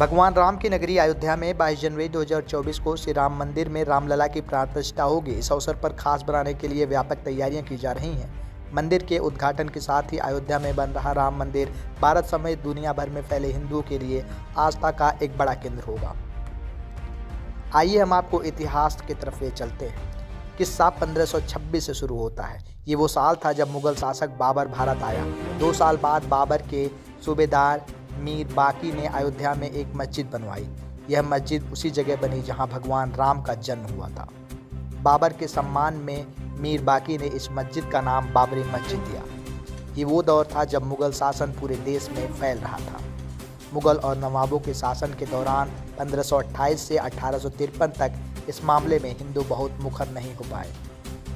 भगवान राम की नगरी अयोध्या में 22 जनवरी 2024 को श्री राम मंदिर में रामलला की प्राण प्रतिष्ठा होगी। इस अवसर पर खास बनाने के लिए व्यापक तैयारियां की जा रही हैं। मंदिर के उद्घाटन के साथ ही अयोध्या में बन रहा राम मंदिर भारत समेत दुनिया भर में फैले हिंदुओं के लिए आस्था का एक बड़ा केंद्र होगा। आइए हम आपको इतिहास की तरफ ले चलते हैं। किस्सा 1526 से शुरू होता है। ये वो साल था जब मुगल शासक बाबर भारत आया। 2 साल बाद बाबर के सूबेदार मीर बाकी ने अयोध्या में एक मस्जिद बनवाई। यह मस्जिद उसी जगह बनी जहां भगवान राम का जन्म हुआ था। बाबर के सम्मान में मीर बाकी ने इस मस्जिद का नाम बाबरी मस्जिद दिया। ये वो दौर था जब मुगल शासन पूरे देश में फैल रहा था। मुगल और नवाबों के शासन के दौरान 1528 से 1853 तक इस मामले में हिंदू बहुत मुखर नहीं हो पाए।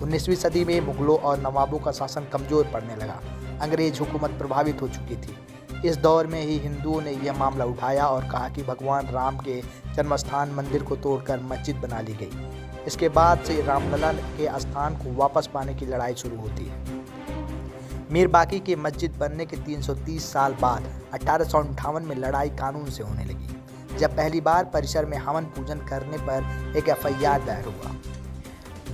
19वीं सदी में मुगलों और नवाबों का शासन कमजोर पड़ने लगा। अंग्रेज हुकूमत प्रभावित हो चुकी थी। इस दौर में ही हिंदुओं ने यह मामला उठाया और कहा कि भगवान राम के जन्मस्थान मंदिर को तोड़कर मस्जिद बना ली गई। इसके बाद से रामलला के स्थान को वापस पाने की लड़ाई शुरू होती है। मीर बाकी के मस्जिद बनने के 330 साल बाद 1858 में लड़ाई कानून से होने लगी, जब पहली बार परिसर में हवन पूजन करने पर एक FIR दायर हुआ।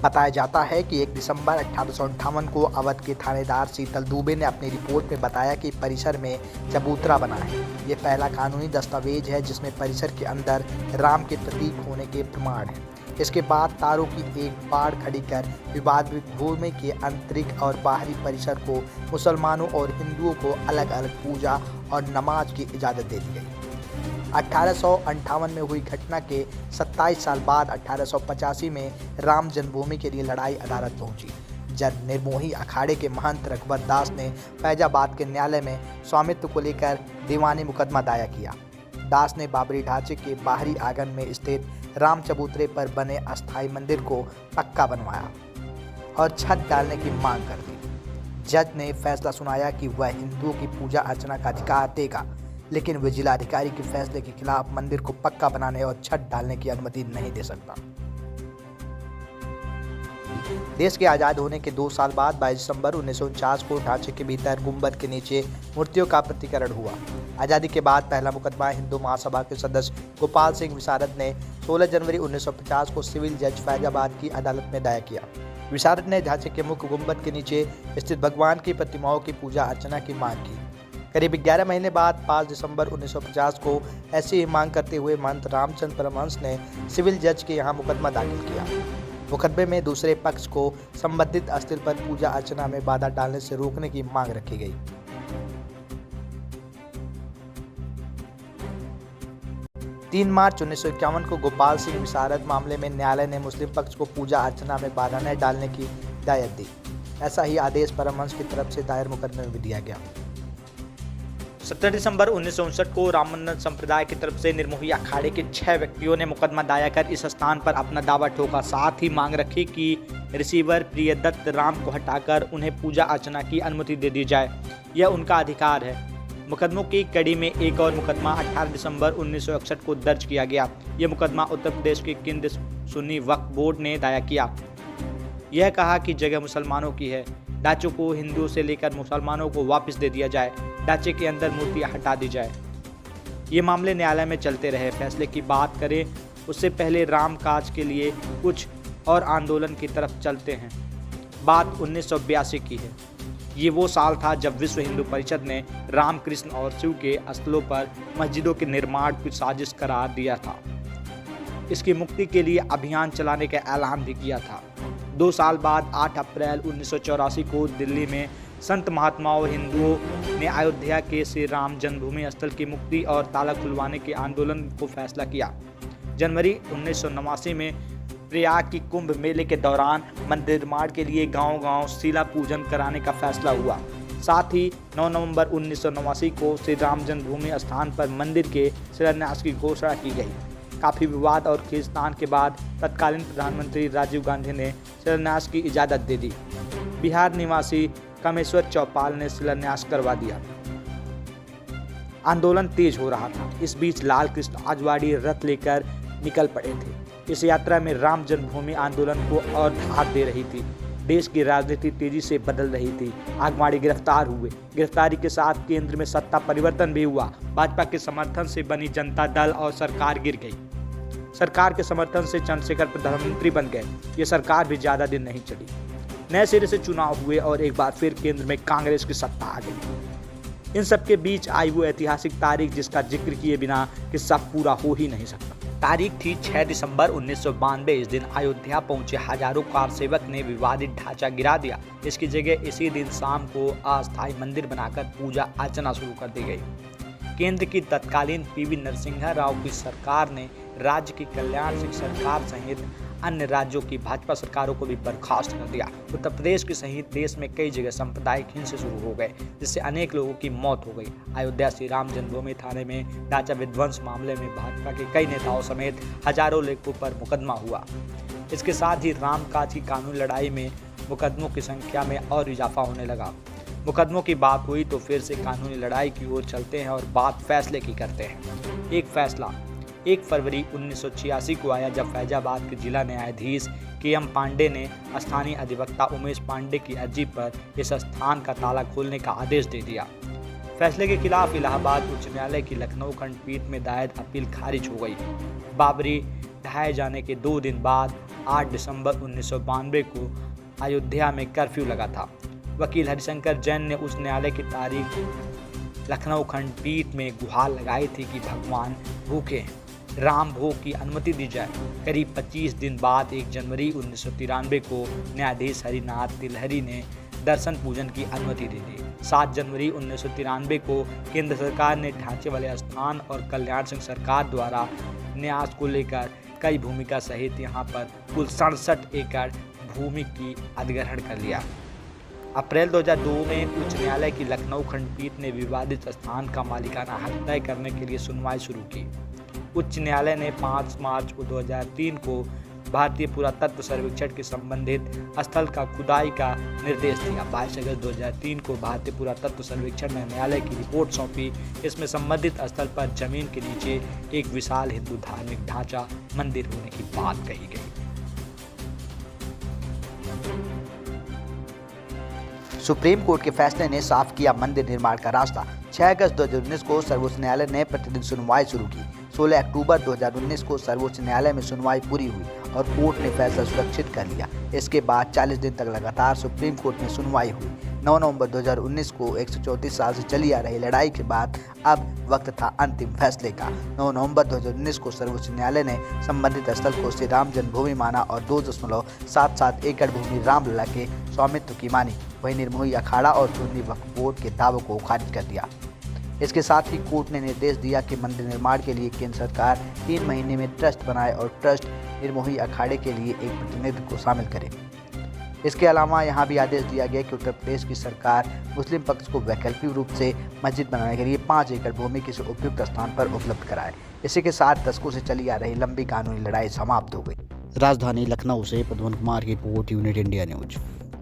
बताया जाता है कि 1 दिसंबर 1858 को अवध के थानेदार शीतल दुबे ने अपनी रिपोर्ट में बताया कि परिसर में चबूतरा बना है। ये पहला कानूनी दस्तावेज है जिसमें परिसर के अंदर राम के प्रतीक होने के प्रमाण हैं। इसके बाद तारों की एक बाड़ खड़ी कर विवादित भूमि के आंतरिक और बाहरी परिसर को मुसलमानों और हिंदुओं को अलग अलग पूजा और नमाज की इजाज़त दे दी गई। 1858 में हुई घटना के 27 साल बाद 1885 में राम जन्मभूमि के लिए लड़ाई अदालत पहुंची, जब निर्मोही अखाड़े के महंत रघुवर दास ने फैजाबाद के न्यायालय में स्वामित्व को लेकर दीवानी मुकदमा दायर किया। दास ने बाबरी ढांचे के बाहरी आंगन में स्थित राम चबूतरे पर बने अस्थायी मंदिर को पक्का बनवाया और छत डालने की मांग कर दी। जज ने फैसला सुनाया कि वह हिंदुओं की पूजा अर्चना का अधिकार देगा, लेकिन वह जिलाधिकारी के फैसले के खिलाफ मंदिर को पक्का बनाने और छत डालने की अनुमति नहीं दे सकता। देश के आज़ाद होने के 2 साल बाद 22 दिसंबर 1949 को ढांचे के भीतर गुंबद के नीचे मूर्तियों का प्रतिकरण हुआ। आज़ादी के बाद पहला मुकदमा हिंदू महासभा के सदस्य गोपाल सिंह विशारद ने 16 जनवरी 1950 को सिविल जज फैजाबाद की अदालत में दायर किया। विशारद ने ढांचे के मुख्य गुंबद के नीचे स्थित भगवान की प्रतिमाओं की पूजा अर्चना की मांग की। करीब 11 महीने बाद 5 दिसंबर 1950 को ऐसी ही मांग करते हुए महंत रामचंद्र परमहंस ने सिविल जज के यहाँ मुकदमा दाखिल किया। मुकदमे में दूसरे पक्ष को संबंधित स्थल पर पूजा अर्चना में बाधा डालने से रोकने की मांग रखी गई। 3 मार्च 1951 को गोपाल सिंह विशारद मामले में न्यायालय ने मुस्लिम पक्ष को पूजा अर्चना में बाधा न डालने की हिदायत दी। ऐसा ही आदेश परमहंस की तरफ से दायर मुकदमे में भी दिया गया। 17 दिसंबर 1959 को रामानंद संप्रदाय की तरफ से निर्मोही अखाड़े के 6 व्यक्तियों ने मुकदमा दायर कर इस स्थान पर अपना दावा ठोका। साथ ही मांग रखी कि रिसीवर प्रियदत्त राम को हटाकर उन्हें पूजा अर्चना की अनुमति दे दी जाए। यह उनका अधिकार है। मुकदमों की कड़ी में एक और मुकदमा 18 दिसंबर 1961 को दर्ज किया गया। यह मुकदमा उत्तर प्रदेश के केंद्र सुन्नी वक्फ बोर्ड ने दायर किया। यह कहा कि जगह मुसलमानों की है, ढांचों को हिंदुओं से लेकर मुसलमानों को वापस दे दिया जाए, ढांचे के अंदर मूर्तियां हटा दी जाए। ये मामले न्यायालय में चलते रहे। फैसले की बात करें उससे पहले राम काज के लिए कुछ और आंदोलन की तरफ चलते हैं। बात 1982 की है। ये वो साल था जब विश्व हिंदू परिषद ने राम कृष्ण और शिव के स्थलों पर मस्जिदों के निर्माण की साजिश करार दिया था। इसकी मुक्ति के लिए अभियान चलाने का ऐलान भी किया था। 2 साल बाद 8 अप्रैल 1984 को दिल्ली में संत महात्माओं हिंदुओं ने अयोध्या के श्री राम जन्मभूमि स्थल की मुक्ति और ताला खुलवाने के आंदोलन को फैसला किया। जनवरी 1989 में प्रयाग की कुंभ मेले के दौरान मंदिर निर्माण के लिए गांव-गांव शिला पूजन कराने का फैसला हुआ। साथ ही 9 नवंबर 1989 को श्री राम जन्मभूमि स्थान पर मंदिर के शिलान्यास की घोषणा की गई। काफ़ी विवाद और खींचतान के बाद तत्कालीन प्रधानमंत्री राजीव गांधी ने शिलान्यास की इजाज़त दे दी। बिहार निवासी कामेश्वर चौपाल ने शिलान्यास करवा दिया। आंदोलन तेज हो रहा था। इस बीच लाल कृष्ण आजवाड़ी रथ लेकर निकल पड़े थे। इस यात्रा में राम जन्मभूमि आंदोलन को और धार दे रही थी। देश की राजनीति तेजी से बदल रही थी। आगवाड़ी गिरफ्तार हुए। गिरफ्तारी के साथ केंद्र में सत्ता परिवर्तन भी हुआ। भाजपा के समर्थन से बनी जनता दल और सरकार गिर गई। सरकार के समर्थन से चंद्रशेखर प्रधानमंत्री बन गए। ये सरकार भी ज्यादा दिन नहीं चली। नए सिरे से चुनाव हुए और एक बार फिर केंद्र में कांग्रेस की सत्ता आ गई। इन सब के बीच आई वो ऐतिहासिक तारीख जिसका जिक्र किए बिना किस्सा पूरा हो ही नहीं सकता। तारीख थी 6 दिसंबर 1992। इस दिन अयोध्या पहुंचे हजारों कार सेवक ने विवादित ढांचा गिरा दिया। इसकी जगह इसी दिन शाम को अस्थायी मंदिर बनाकर पूजा अर्चना शुरू कर दी गई। केंद्र की तत्कालीन पीवी नरसिम्हा राव की सरकार ने राज्य की कल्याण सिंह सरकार सहित अन्य राज्यों की भाजपा सरकारों को भी बर्खास्त कर दिया। उत्तर प्रदेश के सहित देश में कई जगह सांप्रदायिक हिंसे शुरू हो गए, जिससे अनेक लोगों की मौत हो गई। अयोध्या श्री राम जन्मभूमि थाने में ढांचा विध्वंस मामले में भाजपा के कई नेताओं समेत हजारों लोगों पर मुकदमा हुआ। इसके साथ ही रामकाज की कानूनी लड़ाई में मुकदमों की संख्या में और इजाफा होने लगा। मुकदमों की बात हुई तो फिर से कानूनी लड़ाई की ओर चलते हैं और बात फैसले की करते हैं। एक फैसला 1 फरवरी 1986 को आया, जब फैजाबाद के जिला न्यायाधीश के.एम. पांडे ने स्थानीय अधिवक्ता उमेश पांडे की अर्जी पर इस स्थान का ताला खोलने का आदेश दे दिया। फैसले के खिलाफ इलाहाबाद उच्च न्यायालय की लखनऊ खंडपीठ में दायर अपील खारिज हो गई। बाबरी ढहाए जाने के 2 दिन बाद 8 दिसंबर 1992 को अयोध्या में कर्फ्यू लगा था। वकील हरिशंकर जैन ने उस न्यायालय की तारीख लखनऊ खंडपीठ में गुहार लगाई थी कि भगवान भूखे राम भोग की अनुमति दी जाए। करीब 25 दिन बाद 1 जनवरी 1993 को न्यायाधीश हरिनाथ तिलहरी ने दर्शन पूजन की अनुमति दे दी। 7 जनवरी 1993 को केंद्र सरकार ने ढांचे वाले स्थान और कल्याण सिंह सरकार द्वारा न्यास को लेकर कई भूमिका सहित यहाँ पर कुल 67 एकड़ भूमि की अधिग्रहण कर लिया। अप्रैल 2002 में उच्च न्यायालय की लखनऊ खंडपीठ ने विवादित स्थान का मालिकाना हक तय करने के लिए सुनवाई शुरू की। उच्च न्यायालय ने 5 मार्च 2003 को भारतीय पुरातत्व सर्वेक्षण के संबंधित स्थल का खुदाई का निर्देश दिया। 22 अगस्त 2003 को भारतीय पुरातत्व सर्वेक्षण ने न्यायालय की रिपोर्ट सौंपी। इसमें संबंधित स्थल पर जमीन के नीचे एक विशाल हिंदू धार्मिक ढांचा मंदिर होने की बात कही गई। सुप्रीम कोर्ट के फैसले ने साफ किया मंदिर निर्माण का रास्ता। 6 अगस्त 2019 को सर्वोच्च न्यायालय ने प्रतिदिन सुनवाई शुरू की। 16 अक्टूबर 2019 को सर्वोच्च न्यायालय में सुनवाई पूरी हुई और कोर्ट ने फैसला सुरक्षित कर लिया। इसके बाद 40 दिन तक लगातार सुप्रीम कोर्ट में सुनवाई हुई। 9 नवंबर 2019 को 134 साल से चली आ रही लड़ाई के बाद अब वक्त था अंतिम फैसले का। 9 नवंबर 2019 को सर्वोच्च न्यायालय ने संबंधित स्थल को श्री राम जन्मभूमि माना और 2.77 एकड़ भूमि रामलला के स्वामित्व की मानी। वहीं निर्मोही अखाड़ा और सुन्नी वक्फ बोर्ड के दावों को खारिज कर दिया। इसके साथ ही कोर्ट ने निर्देश दिया कि मंदिर निर्माण के लिए केंद्र सरकार 3 महीने में ट्रस्ट बनाए और ट्रस्ट निर्मोही अखाड़े के लिए एक प्रतिनिधि को शामिल करे। इसके अलावा यहाँ भी आदेश दिया गया कि उत्तर प्रदेश की सरकार मुस्लिम पक्ष को वैकल्पिक रूप से मस्जिद बनाने के लिए 5 एकड़ भूमि किसी उपयुक्त स्थान पर उपलब्ध कराए। इसी के साथ दशकों से चली आ रही लंबी कानूनी लड़ाई समाप्त हो गई। राजधानी लखनऊ से पद्मन कुमार की रिपोर्ट, यूनिट इंडिया न्यूज।